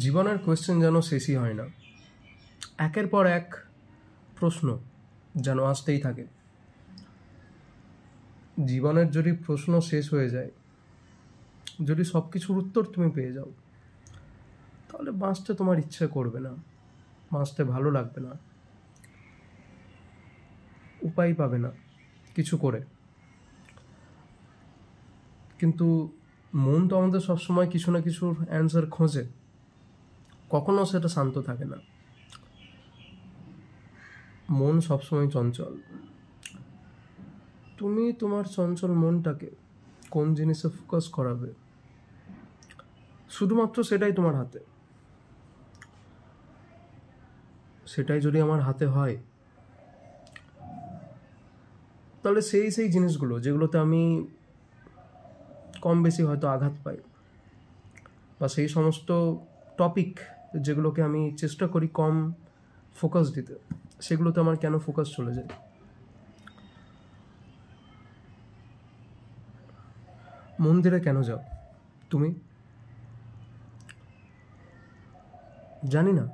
জীবনের কোয়েশ্চেন যেন শেষই হয় না, একের পর এক প্রশ্ন যেন আসতেই থাকে। জীবনের যদি প্রশ্ন শেষ হয়ে যায়, যদি সব কিছুর উত্তর তুমি পেয়ে যাও, তাহলে বাঁচতে তোমার ইচ্ছে করবে না, বাঁচতে ভালো লাগবে না, উপায় পাবে না কিছু করে। কিন্তু মন তো আমাদের সবসময় কিছু না কিছুর অ্যান্সার খোঁজে, কখনো সেটা শান্ত থাকে না। মন সবসময় চঞ্চল। তুমি তোমার চঞ্চল মনটাকে কোন জিনিসে ফোকাস করাবে, শুধুমাত্র সেটাই তোমার হাতে। সেটাই যদি আমার হাতে হয়, তাহলে সেই জিনিসগুলো যেগুলোতে আমি কম বেশি হয়তো আঘাত পাই, বা সেই সমস্ত টপিক যেগুলোকে আমি চেষ্টা করি কম ফোকাস দিতে, সেগুলোতে আমার কেন ফোকাস চলে যায়? মন্দিরে কেন যাও তুমি? জানি না,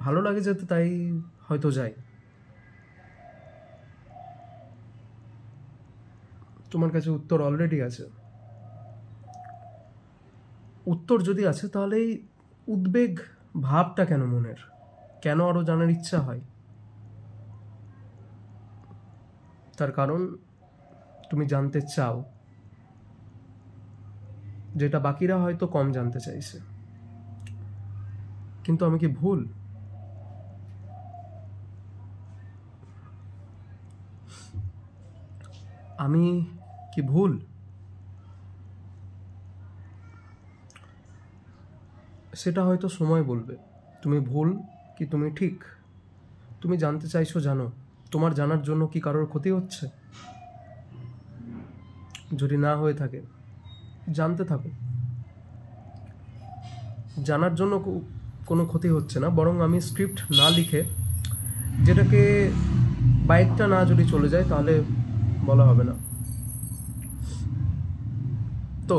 ভালো লাগে যেতে, তাই হয়তো যাই। তোমার কাছে উত্তর অলরেডি আছে। উত্তর যদি আছে, তাহলে এই উদ্বেগ ভাবটা কেন মনের? কেন আরো জানার ইচ্ছা হয়? তার কারণ তুমি জানতে চাও যেটা বাকিরা হয়তো কম জানতে চাইছে। কিন্তু আমি কি ভুল? আমি কি ভুল? সেটা হয়তো সময় বলবে, তুমি ভুল কি তুমি ঠিক। তুমি জানতে চাইছো, জানো। তোমার জানার জন্য কি কারোর ক্ষতি হচ্ছে? যদি না হয়ে থাকে, জানতে থাকো। জানার জন্য কোনো ক্ষতি হচ্ছে না, বরং আমি স্ক্রিপ্ট না লিখে, যেটাকে বাইকটা না যদি চলে যায়, তাহলে বলা হবে না। তো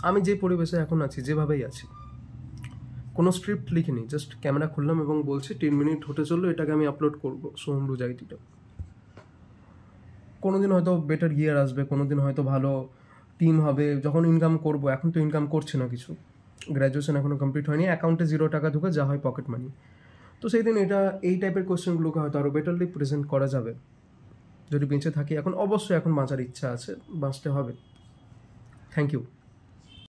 আমি যে পরিবেশে এখন আছি, যেভাবেই আছি, কোনো স্ক্রিপ্ট লিখিনি, জাস্ট ক্যামেরা খুললাম এবং বলছি 3 মিনিট হতে চললো, এটাকে আমি আপলোড করবো সোহম রুজাইটিটা। কোনোদিন হয়তো বেটার গিয়ার আসবে, কোনোদিন হয়তো ভালো টিম হবে, যখন ইনকাম করব। এখন তো ইনকাম করছি না কিছু, গ্র্যাজুয়েশন এখনও কমপ্লিট হয়নি, অ্যাকাউন্টে 0 টাকা ঢুকে, যা হয় পকেট মানি। তো সেই দিন এই টাইপের কোয়েশ্চেনগুলোকে হয়তো আরও বেটারলি প্রেজেন্ট করা যাবে যদি বেঁচে থাকি। এখন অবশ্যই এখন বাঁচার ইচ্ছা আছে, বাঁচতে হবে। Thank you.